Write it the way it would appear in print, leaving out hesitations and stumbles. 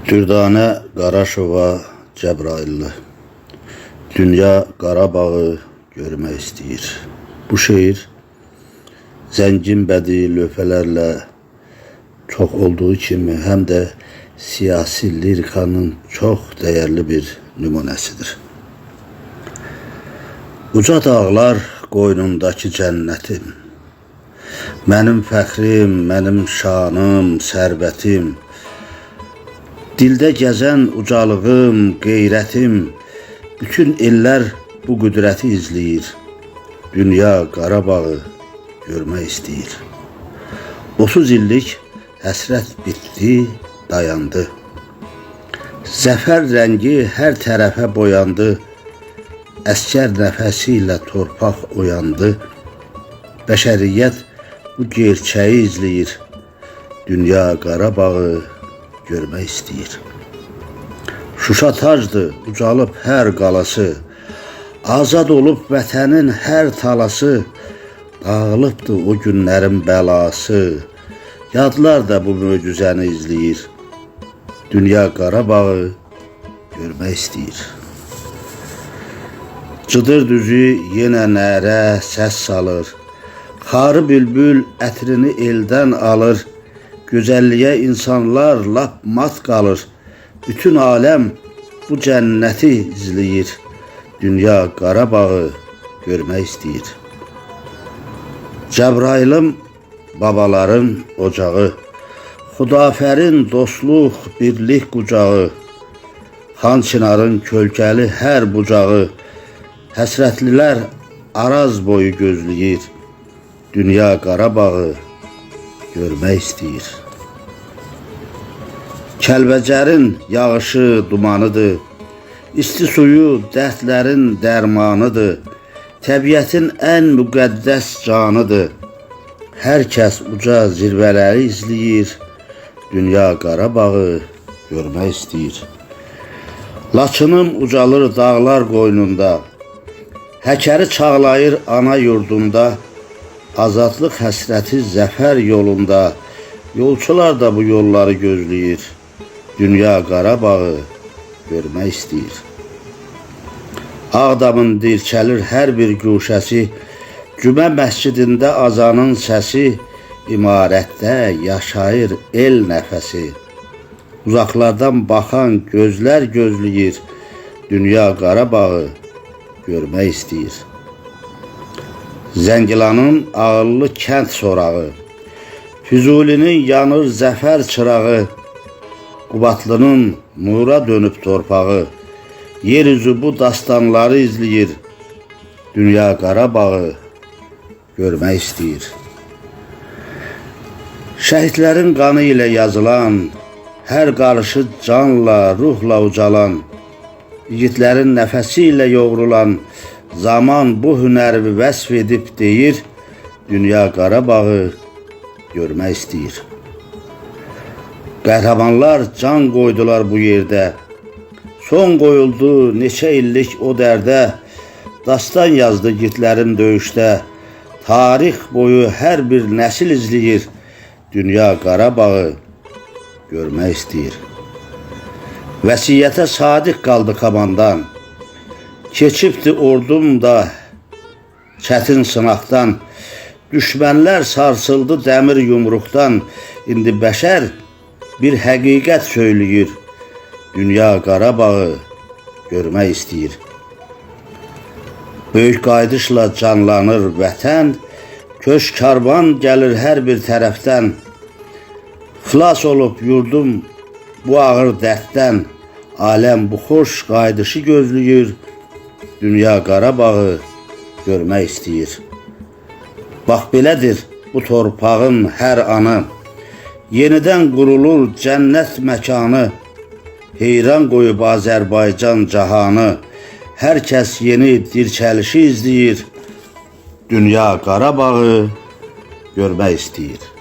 Dürdane Qaraşova Cəbrayıllı. Dünya Qarabağı görmək istəyir. Bu şeir zəngin bədii lövhələrlə çox olduğu kimi həm də siyasi lirikanın çox dəyərli bir nümunəsidir. Uca dağlar qoynundakı cənnətim, mənim fəxrim, mənim şanım, sərvətim, dildə gəzən ucalığım, qeyrətim, bütün ellər bu qüdrəti izləyir. Dünya Qarabağı görmək istəyir. 30 illik həsrət bitdi, dayandı. Zəfər rəngi hər tərəfə boyandı. Əskər nəfəsi ilə torpaq oyandı. Bəşəriyyət bu gerçəyi izləyir. Dünya Qarabağı görmək istəyir. Şuşa tacdır, ucalıb hər qalası, azad olub vətənin hər talası, dağılıbdır o günlərin bəlası, yadlar da bu möcüzəni izləyir. Dünya Qarabağı görmək istəyir. Cıdır düzü yenə nərə səs salır, xarı bülbül ətrini eldən alır, gözəlliyə insanlar lap mat qalır. Bütün aləm bu cənnəti izləyir. Dünya Qarabağı görmək istəyir. Cəbrayılım babaların ocağı, Xudafərin dostluq, birlik qucağı, Xan Çinarın kölgəli hər bucağı, həsrətlilər Araz boyu gözləyir. Dünya Qarabağı görmək istəyir. Kəlbəcərin yağışı dumanıdır, isti suyu dərdlərin dərmanıdır, təbiətin ən müqəddəs canıdır. Hər kəs uca zirvələri izləyir. Dünya Qarabağı görmək istəyir. Laçınım ucalır dağlar qoynunda, həkəri çağlayır ana yurdunda, azadlıq həsrəti zəfər yolunda, yolçular da bu yolları gözləyir. Dünya Qarabağı görmək istəyir. Ağdamın dirçəlir hər bir guşəsi, Cümə məscidində azanın səsi, imarətdə yaşayır el nəfəsi. Uzaqlardan baxan gözlər gözləyir. Dünya Qarabağı görmək istəyir. Zəngilanın ağıllı kənd sorağı, Füzulinin yanır zəfər çırağı, Qubatlının nura dönüb torpağı, yeryüzü bu dastanları izləyir. Dünya Qarabağı görmək istəyir. Şəhidlərin qanı ilə yazılan, hər qarışı canla, ruhla ucalan, yiğitlərin nəfəsi ilə yoğrulan, zaman bu hünəri vəsf edib deyir. Dünya Qarabağı görmək istəyir. Qəhrəmanlar can qoydular bu yerdə, son qoyuldu neçə illik o dərdə, dastan yazdı yiğitlərin döyüşdə, tarix boyu hər bir nəsil izləyir. Dünya Qarabağı görmək istəyir. Vəsiyyətə sadiq qaldı komandan, keçibdi ordum da çətin sınaqdan, düşmənlər sarsıldı dəmir yumruqdan, indi bəşər bir həqiqət söyləyir. Dünya Qarabağı görmək istəyir. Böyük qayıdışla canlanır vətən, köş karvan gəlir hər bir tərəfdən, xilas olub yurdum bu ağır dərddən, aləm bu xoş qayıdışı gözləyir. Dünya Qarabağı görmək istəyir. Bax belədir bu torpağın hər anı, yenidən qurulur cənnət məkanı, heyran qoyub Azərbaycan cahanı, hər kəs yeni dirçəlişi izləyir. Dünya Qarabağı görmək istəyir.